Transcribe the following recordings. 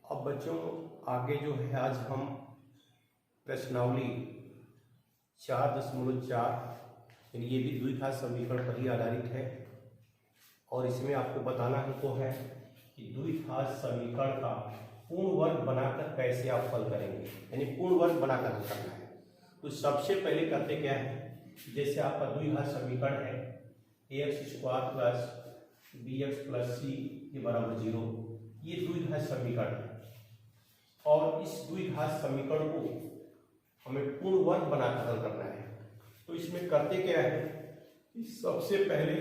अब बच्चों आगे जो है आज हम प्रश्नावली 4.4 ये भी द्विघात समीकरण पर ही आधारित है और इसमें आपको बताना हमको है कि द्विघात समीकरण का पूर्ण वर्ग बनाकर कैसे आप हल करेंगे, यानी पूर्ण वर्ग बनाकर हल करना है। तो सबसे पहले करते क्या है, जैसे आपका द्विघात समीकरण है ax² plus bx plus c के बराबर 0, ये द्विघात समीकरण है और इस द्विघात समीकरण को हमें पूर्ण वर्ग बनाकर हल करना है। तो इसमें करते क्या है कि सबसे पहले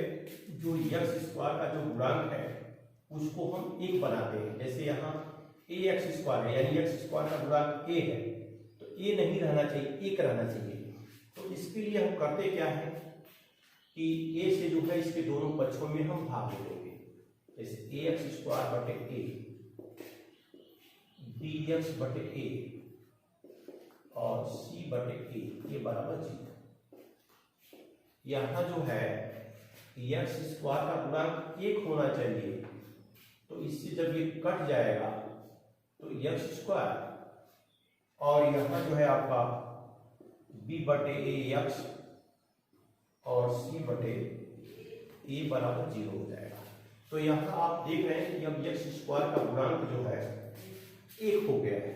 जो x² का जो गुणांक है उसको हम एक बनाते हैं। जैसे यहाँ ax² है, यानी x² का गुणांक a है, तो a नहीं रहना चाहिए, एक रहना चाहिए। तो इसके लिए हम करते क्या है कि a से जो है इसके दोनों पक्षों में हम भाग ले लेंगे। जैसे ax² बटे a, dx बटे a और c बटे a ये बराबर 0। यहाँ जो है x² का गुणांक 1 होना चाहिए, तो इससे जब ये कट जाएगा तो x² और यहाँ जो है आपका b बटे a x और c बटे a बराबर 0 हो जाएगा। तो यहाँ आप देख रहे हैं कि अब x² का गुणांक जो है 1 हो गया है।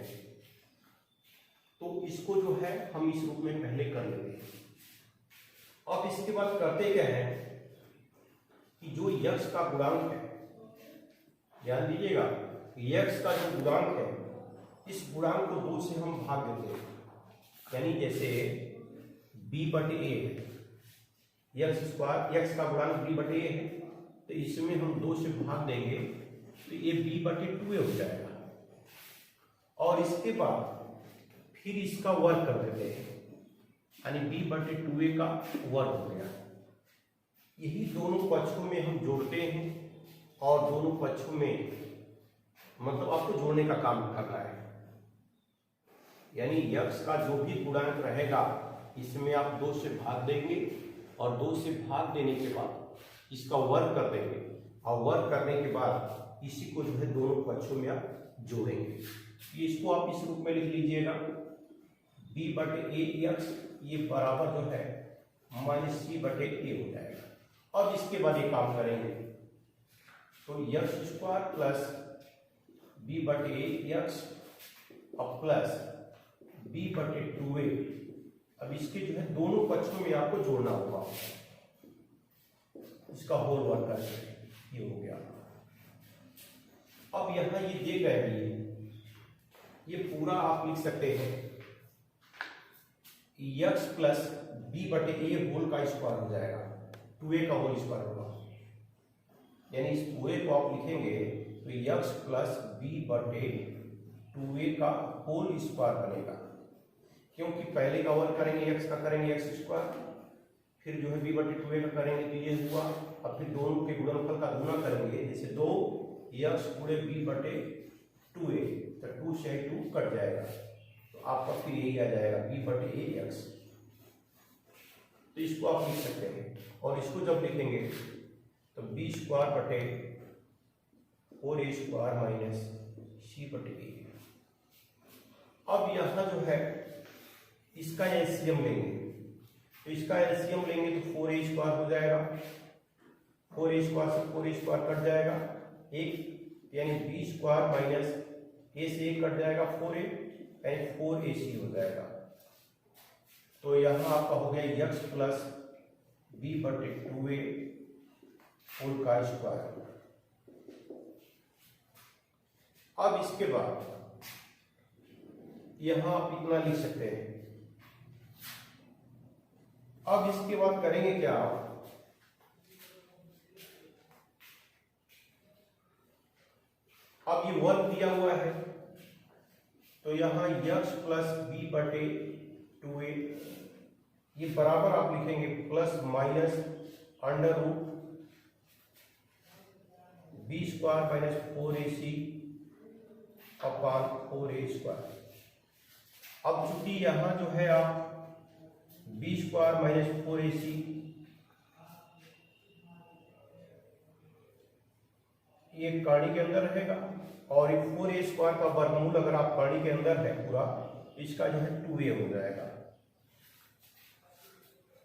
तो इसको जो है हम इस रूप में पहले कर लेंगे। अब इसके बाद करते क्या है कि जो x का गुणांक है, ध्यान दीजिएगा, x का जो गुणांक है इस गुणांक को 2 से हम भाग देते हैं। यानी जैसे b बटे a है, x का गुणांक b बटे a है, तो इसमें हम 2 से भाग देंगे तो ये b बटे 2a हो जाएगा। और इसके बाद फिर इसका वर्ग कर देते हैं, यानी b बटे 2a का वर्ग हो गया। यही दोनों पक्षों में हम जोड़ते हैं और दोनों पक्षों में मतलब आपको जोड़ने का काम करना है। यानी x का जो भी गुणांक रहेगा इसमें आप 2 से भाग देंगे और 2 से भाग देने के बाद इसका वर्ग कर देंगे और वर्ग करने के बाद इसी को जो है दोनों पक्षों में आप जोड़ेंगे। ये इसको आप इस रूप में लिख लीजिएगा, b बटे a x ये बराबर जो है माइनस c बटे a हो जाएगा। अब इसके बाद ये काम करेंगे तो x² प्लस b बटे a x और प्लस b बटे 2a, अब इसके जो है दोनों पक्षों में आपको जोड़ना होगा, इसका होल वर्ग करके ये हो गया। अब यहाँ ये दे गए, ये पूरा आप लिख सकते हैं x प्लस b बटे a होल का स्क्वायर हो जाएगा, 2a का होल स्क्वायर होगा। यानी इस पूरे को आप लिखेंगे तो x प्लस b बटे 2a का होल स्क्वायर बनेगा, क्योंकि पहले का वर्ग करेंगे x का करेंगे x², फिर जो है b बटे 2a का करेंगे तो ये हुआ। अब फिर दोनों के गुणनफल का गुना करेंगे, जैसे 2x गुणे b बटे 2a, तो 2 से 2 कट जाएगा तो आपका फिर यही आ जाएगा b बटे ax। तो इसको आप लिख सकते हैं और इसको जब लिखेंगे तो b² बटे 4a² माइनस c बटे a। अब यहाँ जो है इसका एलसीएम लेंगे, तो इसका एलसीएम लेंगे तो 4a² हो जाएगा, 4a² से 4a² कट जाएगा एक, यानी b² माइनस a से a कट जाएगा 4a, यानी 4ac हो जाएगा। तो यहाँ आपका हो गया x प्लस b बटे 2a होल का स्क्वायर। अब इसके बाद यहाँ आप इतना लिख सकते हैं। अब इसके बाद करेंगे क्या, अब ये वर्ग दिया हुआ है तो यहाँ x प्लस b बटे 2a ये बराबर आप लिखेंगे plus minus under root b² minus 4ac upon 4a²। अब चूंकि यहाँ जो है आप b² माइनस 4ac ये कहानी के अंदर रहेगा और ये 4a स्क्वायर का वर्गमूल अगर आप कॉर्डी के अंदर है पूरा, इसका जो है 2a हो जाएगा।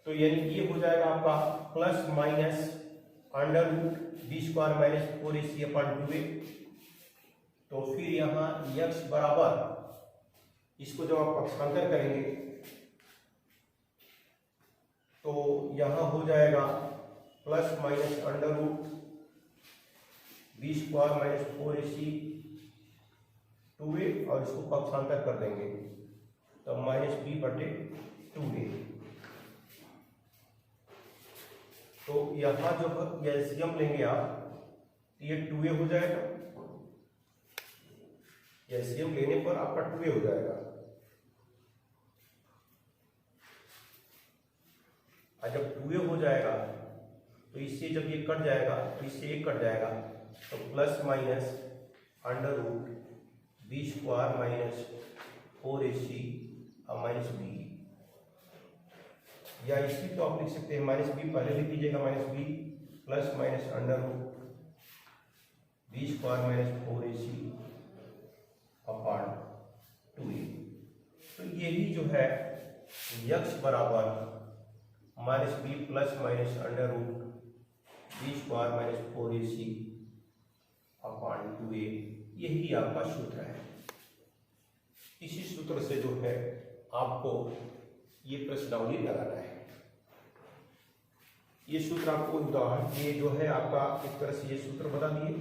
तो यानी ये हो जाएगा आपका plus minus under root b square minus 4ac upon 2a। तो फिर यहाँ x बराबर, इसको जब आप पक्षांतर करेंगे तो यहाँ हो जाएगा plus minus under root b square minus 4ac 2a, और इसको पक्षांतर कर देंगे तो माइनस b बटे 2a। तो यहाँ जब एलसीएम लेंगे आप, ये 2a हो जाएगा, एलसीएम लेने पर आपका 2a हो जाएगा। और जब 2a हो जाएगा तो इससे जब ये कट जाएगा तो इससे एक कट जाएगा, तो plus minus under root b square minus 4ac और माइनस b, या इसी को आप लिख सकते हैं माइनस b, पहले लिख दीजिएगा minus b plus minus under root b square minus 4ac upon 2a। तो यही जो है x बराबर minus b plus minus under root b square minus 4ac upon 2a, यही आपका सूत्र है। इसी सूत्र से जो है आपको ये प्रश्नावली लगाना है। ये सूत्र आपको उदाहरण, ये जो है आपका एक तरह से ये सूत्र बता दिए।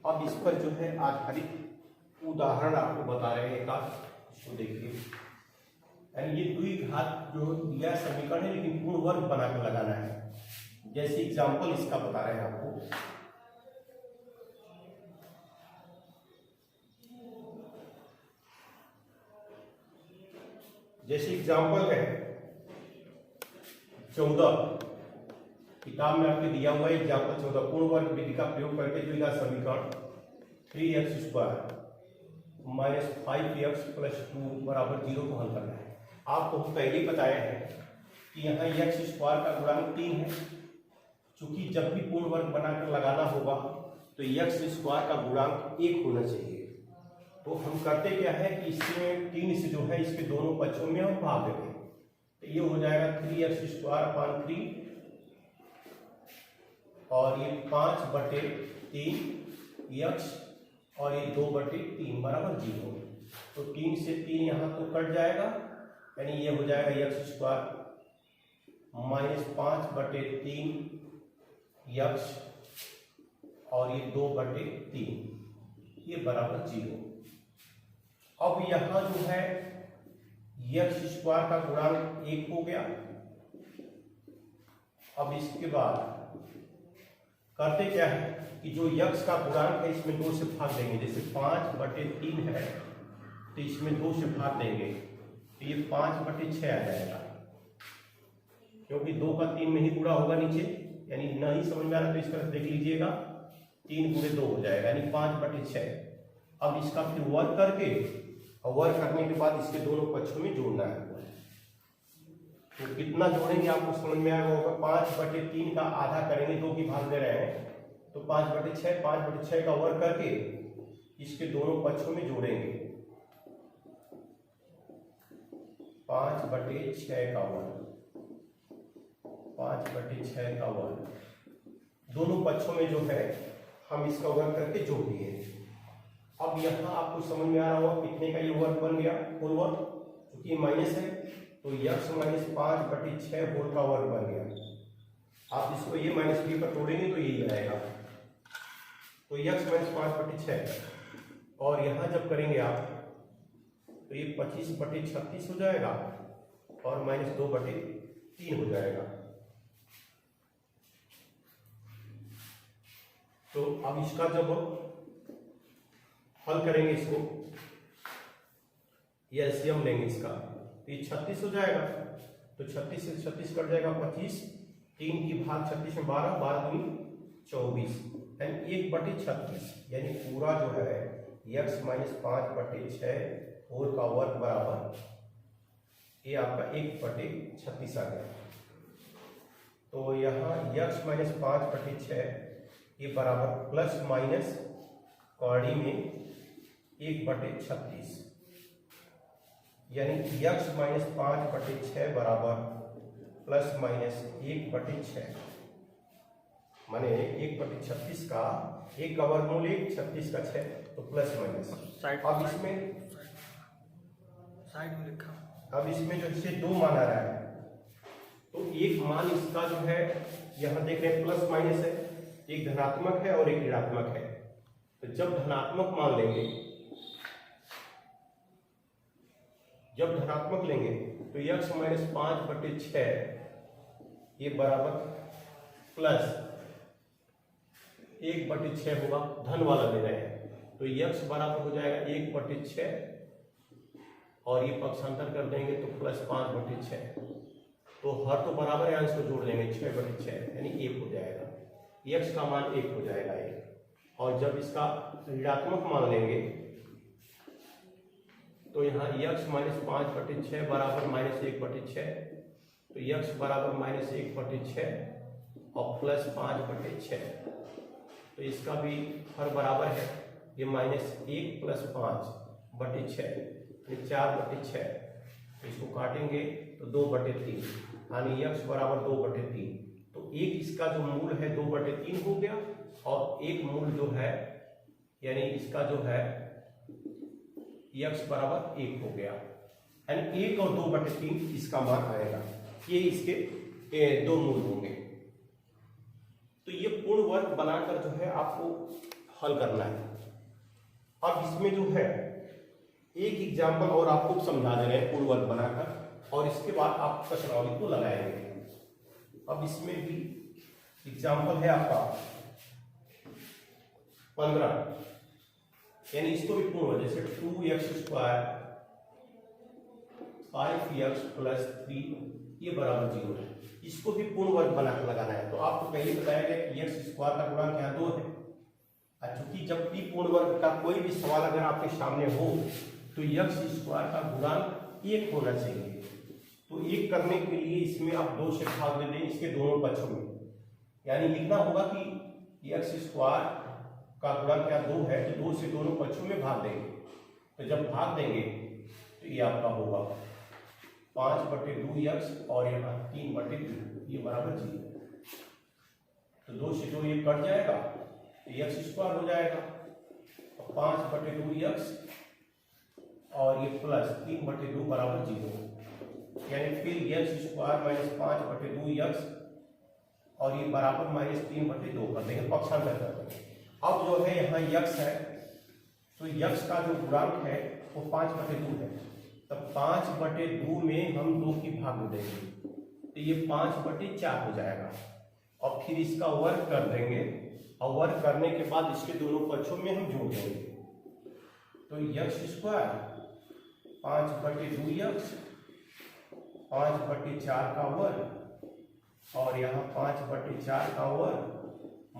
अब इस पर जो है आधारित उदाहरण आपको बता रहे हैं एक आध, इसको देखिए। यानी ये द्विघात जो दिया समीकरण है लेकिन पूर्ण वर्ग बनाकर लगाना है। जैसे एग्जाम्पल इसका बता रहे हैं आपको, जैसे एग्जाम्पल है 14, किताब में आपके दिया हुआ है एग्जाम्पल 14, पूर्ण वर्ग विधि का प्रयोग करके द्विघात समीकरण 3x square minus 5x plus 2 बराबर 0 को हल करना है। आपको पहले ही बताया है कि यहाँ x स्क्वायर का गुणांक 3 है, चूंकि जब भी पूर्ण वर्ग बनाकर लगाना होगा तो x स्क्वायर का गुणांक 1 होना चाहिए। तो हम करते क्या है कि इसमें 3 से जो है इसके दोनों पक्षों में हम भाग देंगे, तो ये हो जाएगा 3x स्क्वायर अपॉन 3, और ये 5 बटे 3 x, और ये 2 बटे 3 बराबर 0। तो 3 से 3 यहाँ तो कट जाएगा, यानी ये हो जाएगा x स्क्वायर माइनस 5 बटे 3 x, और ये 2 बटे 3, ये बराबर 0। अब यहाँ जो है x स्क्वायर का गुणांक 1 हो गया। अब इसके बाद करते क्या है कि जो x का गुणांक है इसमें 2 से भाग देंगे। जैसे 5 बटे 3 है तो इसमें 2 से भाग देंगे तो ये 5 बटे 6 आ जाएगा, क्योंकि 2 का 3 में ही गुणा होगा नीचे। यानी नहीं समझ में आ रहा तो इस तरह देख लीजिएगा, 3 गुणे 2 हो जाएगा, यानी 5 बटे 6। अब इसका फिर वर्ग करके, और वर्ग करने के बाद इसके दोनों पक्षों में जोड़ना है। तो कितना जोड़ेंगे आपको समझ में आएगा होगा। 5 बटे 3 का आधा करेंगे, 2 की भाग दे रहे हैं, तो 5 बटे 6, 5 बटे 6 का वर्ग करके इसके दोनों पक्षों में जोड़ेंगे। 5 बटे 6 का वर्ग, 5 बटे 6 का वर्ग, दोनों पक्षों में जो है हम इसका वर्ग करके जोड़ दिए। अब यहाँ आपको समझ में आ रहा होगा कितने का ये वर्ग बन गया, होल वर्ग, क्योंकि माइनस है तो x माइनस 5 बटे 6 होल का वर्ग बन गया। आप इसको ये माइनस b पर तोड़ेंगे तो यही आएगा, तो x माइनस 5 बटे 6, और यहाँ जब करेंगे आप तो ये 25 बटे 36 हो जाएगा, और माइनस 2 बटे 3 हो जाएगा। तो अब इसका जब हल करेंगे, इसको ये एलसीएम लेंगे इसका, तो ये 36 हो जाएगा। तो 36 से 36 कट जाएगा, 25, 3 की भाग 36 में 12, 12 दूनी 24, यानी 1 बटे 36, यानी पूरा जो है x माइनस 5 बटे 6 होल का वर्ग बराबर ये आपका 1 बटे 36 आ गया। तो यहाँ x माइनस 5 बटे 6 ये बराबर प्लस माइनस कौड़ी में 1/36, यानी x माइनस 5/6 बराबर प्लस माइनस 1/6, माने 1/36 का 1 का वर्गमूल 1, 36 का 6, तो प्लस माइनस। अब इसमें साइड में लिखा, अब इसमें जो इसे 2 मान आ रहा है, तो एक मान इसका जो है यहाँ देख रहे हैं प्लस माइनस है, एक धनात्मक है और एक ऋणात्मक है। तो जब धनात्मक मान लेंगे, जब धनात्मक लेंगे तो x माइनस 5/6 ये बराबर प्लस 1/6 होगा, धन वाला ले रहे हैं, तो x बराबर हो जाएगा 1/6 और ये पक्षांतर कर देंगे तो प्लस 5/6, तो हर तो बराबर है, अंश को जोड़ देंगे 6/6 यानी 1 हो जाएगा, x का मान 1 हो जाएगा 1। और जब इसका ऋणात्मक मान लेंगे तो यहाँ x माइनस 5/6 बराबर माइनस 1/6, तो x बराबर माइनस 1/6 और प्लस 5/6, तो इसका भी हर बराबर है, ये माइनस 1 प्लस 5/6 4/6, तो इसको काटेंगे तो 2/3, यानी x बराबर 2/3, तो एक इसका जो मूल है 2/3 हो गया और एक मूल जो है यानी इसका जो है x बराबर 1 हो गया, यानी 1 और 2/3 इसका मान आएगा, ये इसके दो मूल होंगे। तो ये पूर्ण वर्ग बनाकर जो है आपको हल करना है। अब इसमें जो है एक एग्जाम्पल और आपको समझा दे रहे हैं पूर्ण वर्ग बनाकर, और इसके बाद आप प्रश्नावली को लगाएंगे। अब इसमें भी एग्जाम्पल है आपका 15, यानी इसको भी पूर्ण वर्ग, जैसे 2x² 5x प्लस 3 ये बराबर 0 है, इसको भी पूर्ण वर्ग बनाकर लगाना है। तो आपको पहले बताया गया कि x² का गुणांक यहाँ 2 है, और चूंकि जब भी पूर्ण वर्ग का कोई भी सवाल अगर आपके सामने हो तो x² का गुणांक 1 होना चाहिए। तो 1 करने के लिए इसमें आप 2 से भाग दे दें इसके दोनों पक्षों में, यानी लिखना होगा कि x² का गुणांक क्या 2 है, तो 2 से दोनों पक्षों में भाग देंगे। तो जब भाग देंगे तो ये आपका होगा 5/2x और यहाँ 3/2, ये बराबर 0। तो 2 से 2 ये कट जाएगा तो x² हो जाएगा, 5/2x और ये प्लस 3/2 बराबर 0, यानी फिर x² माइनस 5/2x और ये बराबर माइनस 3/2 कर देंगे, पक्षांतर कर देंगे। अब जो है यहाँ x है, तो x का जो गुणांक है वो 5/2 है, तब 5/2 में हम 2 की भाग देंगे तो ये 5/4 हो जाएगा, और फिर इसका वर्ग कर देंगे, और वर्ग करने के बाद इसके दोनों पक्षों में हम जोड़ देंगे। तो x² 5/2x 5/4 का वर्ग और यहाँ 5/4 का वर्ग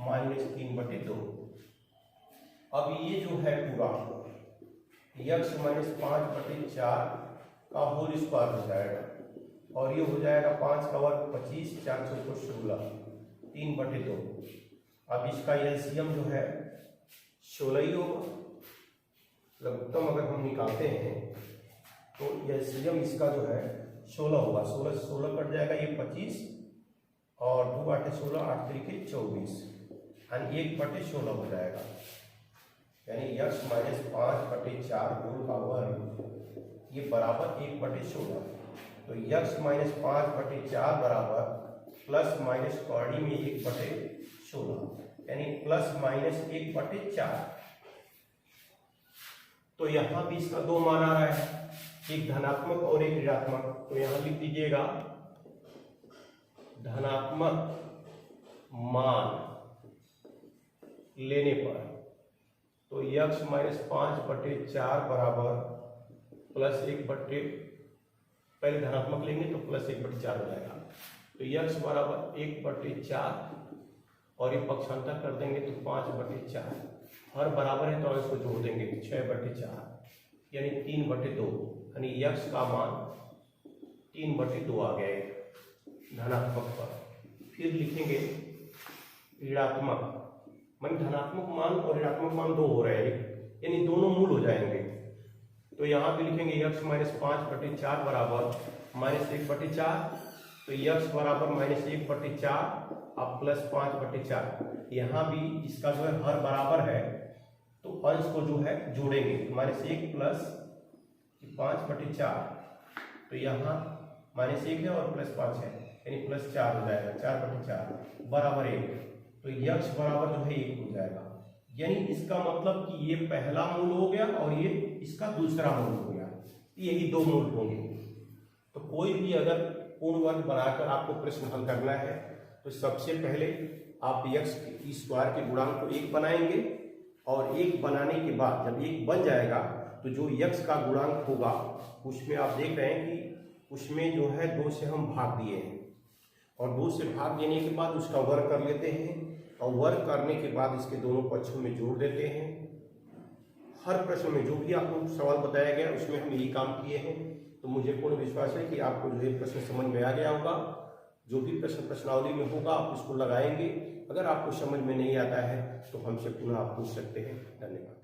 माइनस 3/2। अब ये जो है पूरा x माइनस 5/4 का होल स्क्वायर हो जाएगा, और ये हो जाएगा 5 का वर्ग 25, 4 चौको 16, 3/2। अब इसका एलसीएम जो है 16 ही होगा, लघुत्तम अगर हम निकालते हैं तो एलसीएम इसका जो है 16 होगा, 16 से 16 कट जाएगा, ये 25 और 2 8 16 8 3 24, यानी 1/16 हो जाएगा, यानी x माइनस 5/4 होल का वर्ग ये बराबर 1/16। तो x माइनस 5/4 बराबर प्लस माइनस कौड़ी में 1/16, यानी प्लस माइनस 1/4। तो यहाँ भी इसका 2 मान आ रहा है, एक धनात्मक और एक ऋणात्मक। तो यहाँ लिख दीजिएगा धनात्मक मान लेने पर तो x माइनस 5/4 बराबर प्लस 1 पहले धनात्मक लेंगे तो प्लस 1/4 हो जाएगा। तो x बराबर 1/4 और ये पक्षांतर कर देंगे तो 5/4, हर बराबर है तो अंश को जोड़ देंगे 6/4 यानी 3/2, यानी x का मान 3/2 आ गया धनात्मक पर। फिर लिखेंगे ऋणात्मक, मान धनात्मक मान और ऋणात्मक मान 2 हो रहे हैं, यानी दोनों मूल हो जाएंगे। तो यहाँ पे लिखेंगे x माइनस 5/4 बराबर -1/4। तो x बराबर -1/4 अब प्लस 5/4। यहाँ भी इसका जो है हर बराबर है तो अंश को जो है जोड़ेंगे, -1 प्लस 5/4। तो यहाँ -1 है और +5 है यानी +4 हो जाएगा, 4/4 बराबर 1। तो x बराबर जो है 1 हो जाएगा। यानी इसका मतलब कि ये पहला मूल हो गया और ये इसका दूसरा मूल हो गया, यही दो मूल होंगे। तो कोई भी अगर पूर्ण वर्ग बनाकर आपको प्रश्न हल करना है तो सबसे पहले आप x की स्क्वायर के गुणांक को 1 बनाएंगे और 1 बनाने के बाद जब 1 बन जाएगा तो जो x का गुणांक होगा उसमें आप देख रहे हैं कि उसमें जो है 2 से हम भाग दिए हैं और 2 से भाग देने के बाद उसका वर्ग कर लेते हैं और वर्ग करने के बाद इसके दोनों पक्षों में जोड़ देते हैं। हर प्रश्न में जो भी आपको सवाल बताया गया उसमें हम यही काम किए हैं। तो मुझे पूर्ण विश्वास है कि आपको जो है प्रश्न समझ में आ गया होगा। जो भी प्रश्न प्रश्नावली में होगा आप उसको लगाएंगे। अगर आपको समझ में नहीं आता है तो हमसे पुनः आप पूछ सकते हैं। धन्यवाद।